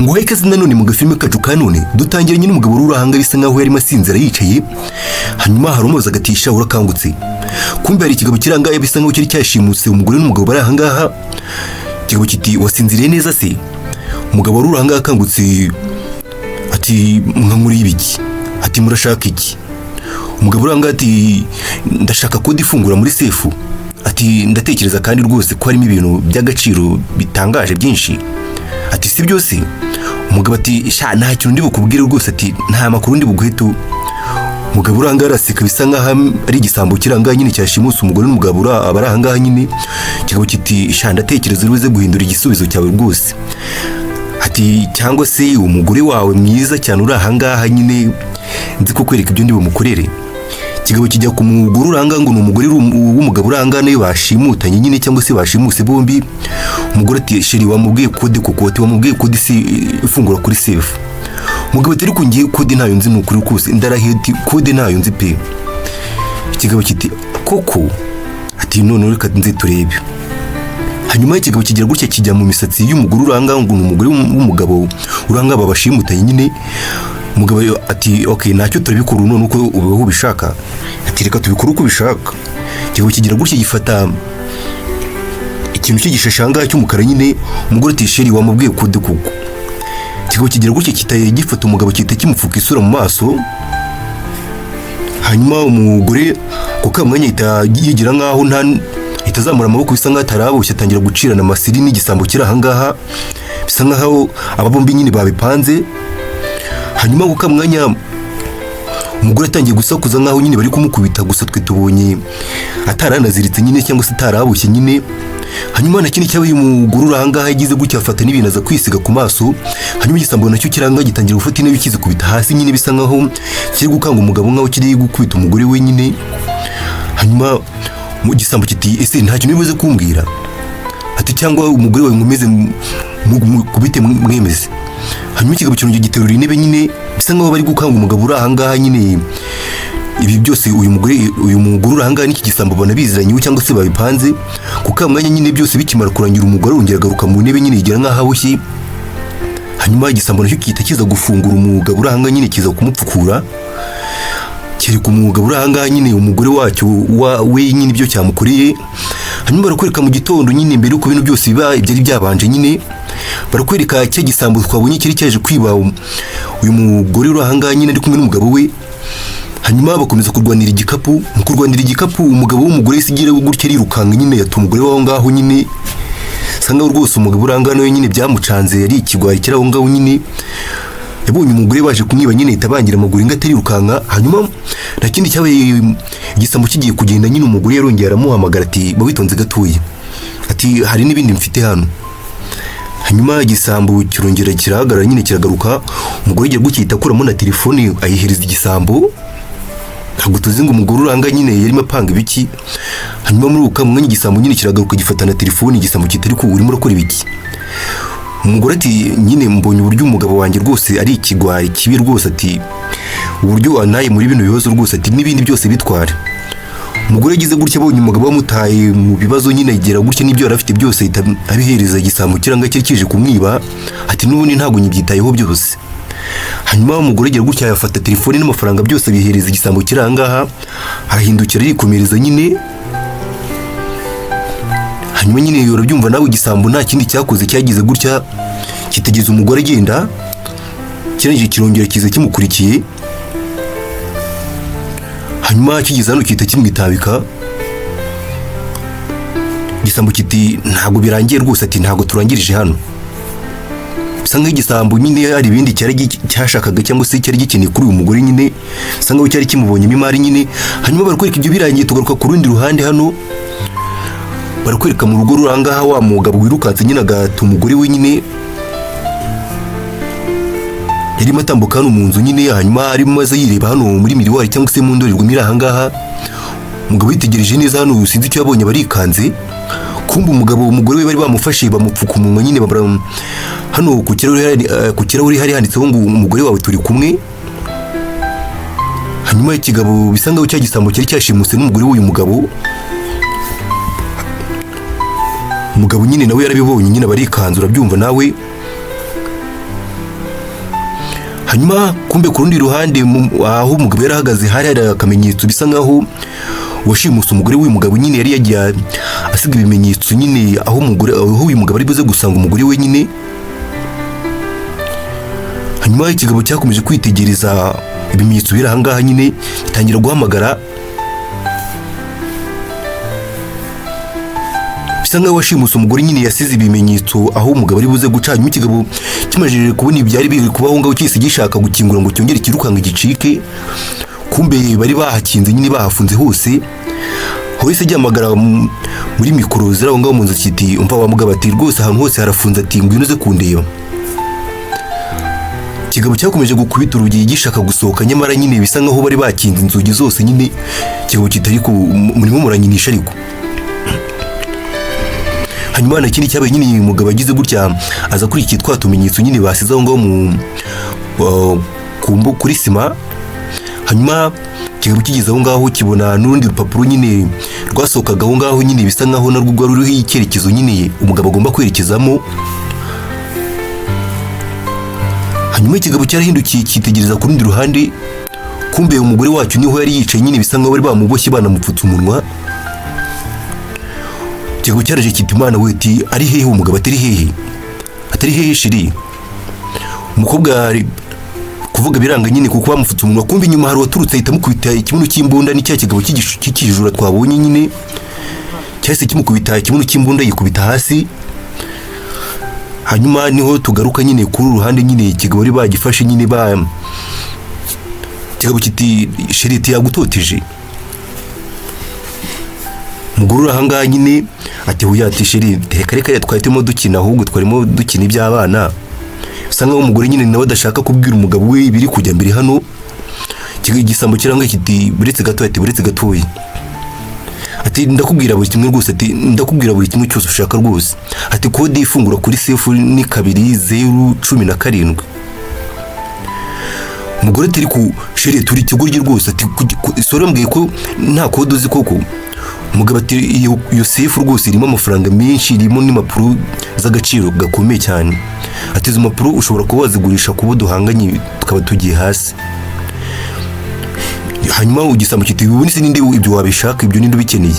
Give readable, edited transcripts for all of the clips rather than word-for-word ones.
ngo heke nanone mu gafilime kacu kanone dutangira nyine umugabo urahanga bisa nkaho yari masinzira yicaye, hanyuma harumoza agatisha urakangutse. Kumbe hari ikigabo kirangaye bisa nkaho cyari cyashimuse umugore n'umugabo bari ahangaha. Ikigabo kiti wasinziriye neza se? Umugabo urahanga akangutse ati mwankuri ibiki? Ati murashaka iki? Umugabo urahanga ati ndashaka kode ifungura muri sefu. Ati ndatekereza kandi rwose ko harimo ibintu by'agaciro bitangaje byinshi. Ati si byose? Umugabo ati sha nta kintu ndi bukubwire rwose, ati nta makuru ndi buguhetu. Umugabo uranga araseka bisa nkaho ari igisambo kiranga nyine cyashimuse umugore n'umugabo abari ahangaha nyine. Ikigabo kiti sha ndatekereza uruze guhindura igisubizo cyawe rwose. Ati cyangwa se umugore wawe mwiza cyane uri ahangaha nyine nzi ko kwereka ibyo ndi bumukorere. Ikigabo kijya ku mugore uranga ngo ni umugore w'umugabo uranga nayo bashimutanye nyine cyangwa se bashimuse bombi. Umugore ati sheri wamubwiye kode kuko wamubwiye kode si ifungura kuri safe. Umugabo ati ariko ngiye kode ntayo nzi n'ukuri kose ndarahiye ati kode ntayo nzi pe. Ikigabo kiti koko? Ati none reka nzi turebe. Hanyuma ikigabo kigira gutya kijya mu misatsi y'umugore uranga ngo ni umugore w'umugabo uranga babashimutanye nyine. Umugabo ati okay ntacyo turabikora none uko ubeho ubishaka. Ati reka tubikora uko ubishaka. Ikigabo kigira gutya gifata ikintu cy'igishashanga cy'umukara nyine. Umugore ati sheri wamubwiye kode kuko. Ikigabo kigira gutya kitaye gifata umugabo kita kimupfuka isura mu maso. Hanyuma umugore kuko amwanya yigira nkaho itazamura amaboko bisa nkaho ataraboshye atangira gucirana amasiri n'igisambo kiri ahangaha bisa nkaho aba bombi nyine babipanze. Hanyuma kuko amwanya umugore atangiye gusakuza nkaho nyine bari kumukubita, gusa twe tubonye ataranaziritse nyine cyangwa se ataraboshye nyine. Hanyuma na kindi cyabaye umugore uranga yagize gutya afata n'ibintu aza kwisiga ku maso. Hanyuma igisambo nacyo kiranga gitangira gufata intebe kize kubita hasi nyine bisa nkaho kiri gukanga umugabo nkaho kiri gukubita umugore we nyine. Hanyuma mu gisambo kiti ese nta kintu bivuze kumbwira? Ati cyangwa umugore wawe ngumeze kubite mwemeze. Hanyuma ikigabo cyongeye giterura intebe nyine bisa nkaho bari gukanga umugabo urahangaha nyine. Ibi byose uyu mugore uranga n'iki gisambo banabiziranye cyangwa se babipanze kuko amwanya nyine byose bikimara kurangira umugore wongera garuka mu ntebe nyine igera nkaho aboshye. Hanyuma igisambo nacyo kita kiza gufungura umugabo uranga nyine kiza kumupfukura kiri ku mugabo uranga nyine umugore wacyo we nyine ibyo cyamukoreye. Hanyuma barakwereka mu gitondo nyine mbere uko ibintu byose biba ibyari byabanje nyine barakwereka cya gisambo twabonye kiri cyaje kwiba uyu mugore uranga nyine ari kumwe n'umugabo we. Hanyuma bakomeza kurwanira igikapu. Mu kurwanira igikapu umugabo w'umugore sigira gutya rirukanga nyine yatuma umugore waho ngaho nyine sanga rwose umugabo uranga nawe nyine byamucanze yari ikigwari kiraho ngaho nyine. Yabonye umugore baje kumwiba nyine itabangira amaguru ingata rirukanga. Hanyuma nakindi cyabaye igisambo kigiye kugenda nyine umugore yarongera aramuhamagara ati bawitonze gatuye, ati hari n'ibindi mfite hano. Hanyuma igisambo kirongera kirahagarara nyine kiragaruka. Umugore agiye gukita akuramo na telefone ayihereza igisambo. Ntabwo tuzi ngo umugore uranga nyine yarimo apanga ibiki. Hanyuma muri uka mwanya igisambo nyine kiragaruka gifata na telefone. Igisambo kitari ko urimo urakora ibiki? Umugore ati nyine mbonye uburyo umugabo wanjye rwose ari ikigwari kibi rwose, ati uburyo anaye muri bino bibazo rwose, ati n'ibindi byose bitwara. Umugore yagize gutya abonye umugabo wamutaye mu bibazo nyine agera gutya n'ibyo yarafite byose abihereza igisambo kiranga kije kumwiba. Ati n'ubundi ntabwo nyibyitayeho byose. Hanyuma umugore agira gutya yafata telefone n'amafaranga byose abihereza igisambo kirangaha arahindukira arikomereza nyine. Hanyuma nyine urabyumva nawe igisambo nta kindi cyakoze cyagize gutya kitegeza umugore agenda kirangije kirongera kiza kimukurikiye. Hanyuma kigeze hano kita kimwitabika. Igisambo kiti ntabwo birangiye rwose, ati ntabwo turangirije hano. Bisa nkaho igisambo nyine hari ibindi cyashakaga cyangwa se cyari gikeneye kuri uyu mugore nyine bisa nkaho cyari kimubonyemo imari nyine. Hanyuma barakwereka ibyo birangiye tugaruka ku rundi ruhande hano barakwereka mu rugo rurangaha wa mugabo wirukanse nyine agata umugore we nyine yarimo atambuka hano mu nzu nyine. Hanyuma arimo aza yireba hano muri miriwari cyangwa se mu ndorerwamo iri ahangaha. Umugabo yitegereje neza hano sinzi icyo yabonye barikanze. Kumbe umugore we bari bamufashe bamupfuka umunwa nyine hano ku kirahure hari handitseho ngo umugore wawe turi kumwe. Hanyuma ikigabo bisa nkaho cya gisambo cyari cyashimuse n'umugore w'uyu mugabo. Umugabo nyine nawe yarabibonye nyine barikanze urabyumva nawe. hanyuma kumbe ku rundi ruhande aho umugabo yarahagaze hari akamenyetso bisa nkaho washimuse umugore w'uyu mugabo nyine yari yagiye asiga ibimenyetso nyine aho uyu mugabo ari buze gusanga umugore we nyine. Hanyuma ikigabo cyakomeje kwitegereza ibimenyetso biri ahangaha nyine gitangira guhamagara bisa nkaho washimuse umugore nyine yasize ibimenyetso aho umugabo ari buze guca. Hanyuma ikigabo kimajije kubona ibyari biri kubaho ngaho cyise gishaka gukingura ngo cyongere kirukanga igicike, kumbe bari bahakinze nyine bahafunze hose. Hose gihamagara muri mikoro ziraho ngaho mu nzu kiti umva wa mugabo ati rwose ahantu hose harafunze ati ngwino uze kundeba. Ikigabo cyakomeje gukubita urugi gishaka gusohoka nyamara nyine bisa nkaho bari bakinze inzugi zose nyine ikigabo kitari ku murimo muranyinisha ariko. Hanyuma na kindi cyabaye nyine umugabo agize gutya aza kuri iki twatumenyetso nyine basizaho ngaho kuri sima. Hanyuma ikigabo kigeze aho ngaho kibona n'urundi rupapuro nyine rwasohokaga aho ngaho nyine bisa nkaho narwo rwari ruriho icyerekezo nyine umugabo agomba kwerekezamo. Hanyuma ikigabo cyarahindukiye cyitegereza ku rundi ruhande, kumbe umugore wacyo niho yari yicaye nyine bisa nkaho bari bamuboshye banamupfutse umunwa. Ikigabo cyaraje kiti Imana we ati ari hehe umugabo atari hehe? Atari hehe shiri? Umukobwa kuvuga biranga nyine kuko bamufutse umunwa, kumbe inyuma hari waturutse ahita mukubita ikibuno cy'imbunda ni cya kigabo cy'ikijura twabonye nyine cyahise kimukubita ikibuno cy'imbunda yikubita hasi. Hanyuma niho tugaruka nyine kuri uruhande nyine ikigabo ari bagifashe nyine ikigabo kiti shiriti yagutoteje. Umugore ahangaha nyine ati huya ati shiriti reka twahitemo dukina ahubwo twarimo dukina iby'abana. Bisa nkaho umugore nyine nawe adashaka kubwira umugabo we ibiri kujya mbere hano. Igisambo kiranga kiti buretse gato ati buretse gatoyi ati ndakubwira buri kimwe rwose ati ndakubwira buri kimwe cyose ushaka rwose ati kode ifungura kuri sefu ni 2017. Umugore turi ku shiri turi kigurye rwose ati sore mbwiye ko nta kode uzi koko. Umugabo ati iyo sefu rwose irimo amafaranga menshi, irimo n'impapuro z'agaciro gakomeye cyane ati izo mpapuro ushobora kuba wazigurisha kubo duhanganye tukaba tugiye hasi. Hanyuma Igisambo kiti ubundi se ninde ibyo wabishaka ibyo ninde bikeneye?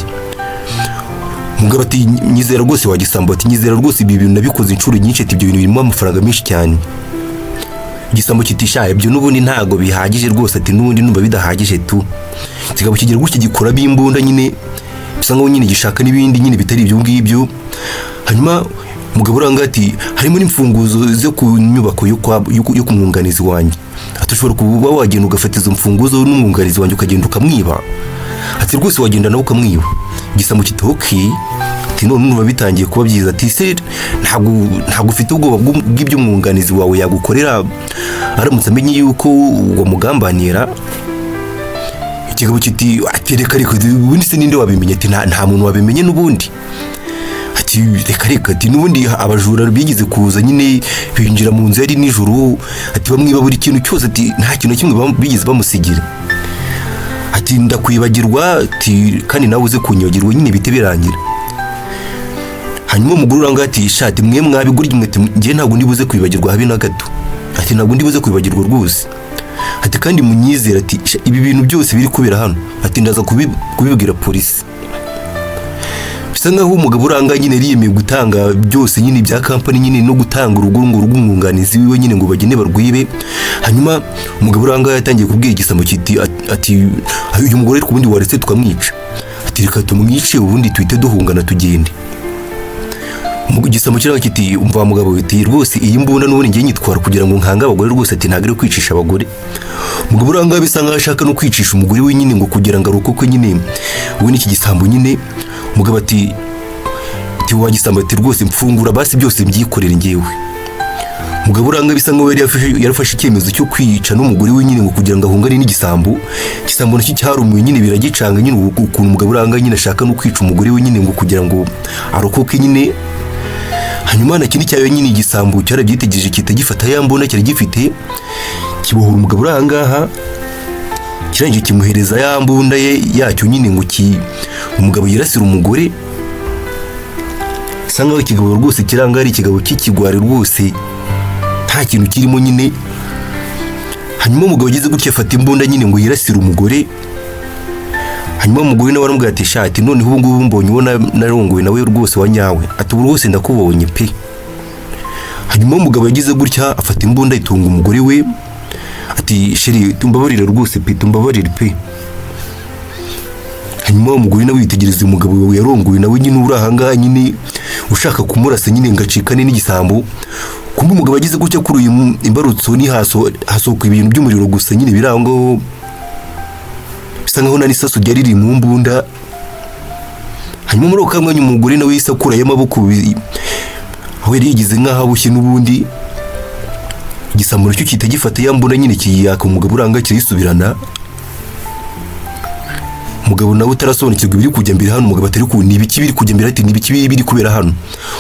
Umugabo ati nyizera rwose wa Gisambo ati nyizera rwose ibi bintu nabikoze inshuro nyinshi ati ibyo bintu birimo amafaranga menshi cyane. Igisambo kiti sha ibyo n'ubundi ntago bihagije rwose ati n'ubundi numva bidahagije tu. Kigabo kigira gutya gikora bimbunda nyine bisa nkaho nyine gishaka n'ibindi nyine bitari ibyo ngibyo. Hanyuma umugabo uranga ati harimo n'imfunguzo zo ku nyubako yo kumwunganizi wanjye atushobora kuba wagenda ugafata izo mfunguzo n'umwunganizi wanjye ukagenda ukamwiba ati rwose wagenda nawe ukamwiba. Igisambo kitoki ati none numva bitangiye kuba byiza ati se ntabwo ufite ubwoba bw'ibyo umwunganizi wawe yagukorera aramutse amenye yuko wamugambanira? Ikigabo kiti ati reka ubundi se ninde wabimenye? Ati nta muntu wabimenye n'ubundi ati reka ati n'ubundi abajura bigize kuza nyine binjira mu nzu yari nijoro ati bamwiba buri kintu cyose ati nta kintu kimwe bigize bamusigira ati ndakwibagirwa ati kandi nawe uze kunyogirwa nyine bite birangira. Hanyuma umugore uranga ati shati mwe mwabigurye mwe ngiye ntabwo ndibuze kwibagirwa habe na gato ati ntabwo ndibuze kwibagirwa rwose ati kandi munyizera ati ibi bintu byose biri kubera hano ati ndaza kubibwira polisi. Bisa nkaho umugabo uranga nyine yiyemeye gutanga byose nyine bya company nyine no gutanga urugo rw'umwunganizi wiwe nyine ngo bagene barwibe. Hanyuma umugabo uranga yatangiye kubwira Igisambo kiti ati uyu mugore kubundi waretse tukamwica ati reka tumwice ubundi twite duhungana tugende. Igisambo kiranga kiti umva mugabo ati rwose iyi mbunda n'ubundi ngiye nyitwara kugira ngo nkanga abagore rwose ati ntagire kwicisha abagore. Umugabo uranga bisa nkaho ashaka no kwicisha umugore we nyine ngo kugira ngo arokoke nyine we n'iki Gisambo nyine. Umugabo ati wa Gisambo ati rwose mfungura basi byose mbyikorera ngewe. Umugabo uranga bisa nkaho yarafashe icyemezo cyo kwica n'umugore we nyine ngo kugira ngo ahungane n'Igisambo. Igisambo nacyo cyarumuye nyine biragicanga nyine ukuntu umugabo uranga nyine ashaka no kwica umugore we nyine ngo kugira ngo arokoke nyine. Hanyuma na kindi cyayo nyine Igisambo cyarabyitegereje kitagifata yambona cyari gifite kibohora umugabo urangaha kirangije kimuhereza yambunda ye yacyo nyine ngo umugabo yirasira umugore. Sanga ikigabo rwose kiranga ari ikigabo cy'ikigwari rwose nta kintu kirimo nyine hanyuma umugabo ageze gutya afata imbunda nyine ngo yirasire umugore. Hanyuma umugore nawe aramubwira ati shati noneho ubu ngubu mbonye ubona narongowe nawe rwose wanyawe, ati ubu rwose ndakubonye pe. Hanyuma umugabo yagize gutya afata imbunda itunga umugore we, ati sheri tumbabarire rwose pe, tumbabarire pe. Hanyuma umugore nawe yitegereza umugabo we yarongowe nawe nyine uri ahangaha nyine ushaka kumurasa nyine ngacikane n'igisambo. Kumbe umugabo agize gutya kuri uyu imbarutso ni hasohoka ibintu by'umuriro gusa nyine birango bisa nkaho nari saso ryari riri mu mbunda. Hanyuma muri uko kamwanya umugore nawe yisakura y'amaboko aho yari yigize nkaho abushye n'ubundi igisambo cyo kita gifata yambona nyine kiyaka umugabo uranga kirisubirana. Umugabo nawe utarasobanukirwa ibiri kujya mbere hano, umugabo atari ku nibiki biri kujya mbere, ati nibiki biri kubera hano.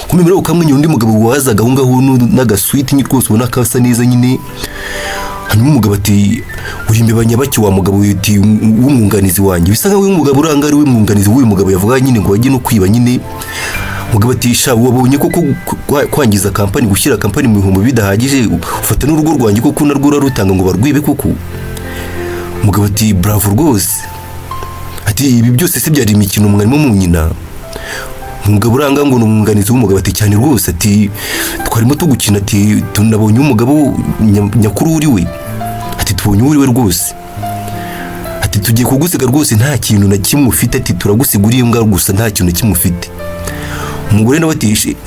Kumbe muri uko kamwanya undi mugabo wazaga aho ngaho n'agaswiti nyine rwose ubona kasa neza nyine. Hanyuma umugabo ati urimbebanya baki wa mugabo ati w'umwunganizi wanjye, bisa nkaho uyu mugabo uranga ari we mwunganizi w'uyu mugabo yavuga nyine ngo wagiye no kwiba nyine. Umugabo ati sha wabonye koko kwangiza kampani, gushyira kampani mu bihombo bidahagije, ufata n'urugo rwanjye koko narwo urarutanga ngo barwibe koko. Umugabo ati bravo rwose, ati ibi byose se byari imikino mwarimo mu nyina. Umugabo uranga ngo n'umwunganizi w'umugabo ati cyane rwose, ati twarimo tugukina, ati tunabonye umugabo nyakuru uri we, ati tubonye uri we rwose, ati tugiye kugusiga rwose nta kintu na kimwe ufite, ati turagusiguriye mbwa gusa nta kintu na kimwe ufite. Umugore nawe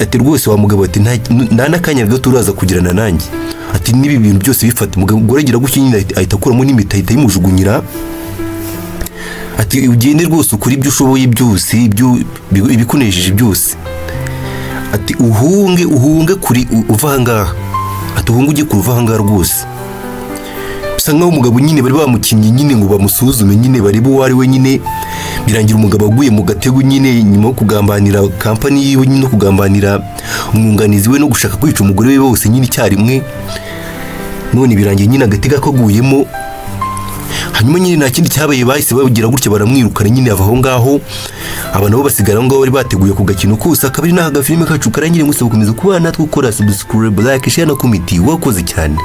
ati rwose wa mugabo, ati nta n'akanya gato uraza kugirana nanjye, ati nibi bintu byose bifata. Umugabo agira gutya nyine ahita akuramo n'imita ahita yimujugunyira, ati ugende rwose ukuri ibyo ushoboye byose ibikunejeje byose, ati uhunge kuri uva ahangaha, ati uhunge ujye kuruva ahangaha rwose. Bisa nkaho umugabo nyine bari bamukinnye nyine ngo bamusuzume nyine barebe uwo ari we nyine. Birangira umugabo aguye mu gatego nyine nyuma yo kugambanira kampani yiwe nyine no kugambanira umwunganizi we no gushaka kwica umugore we bose nyine icyarimwe. None birangiye nyine agatega kaguyemo. Hanyuma nyine nta kindi cyabaye, bahise bagira gutya baramwirukana nyine ava aho ngaho. Aba nabo basigara ngo bari bateguye ku gakino kose. Akabari n'aha gafilime kacu karangire, musaba gukomeza kubana natwe, gukora subscribe, like, share na comment. Wakoze cyane.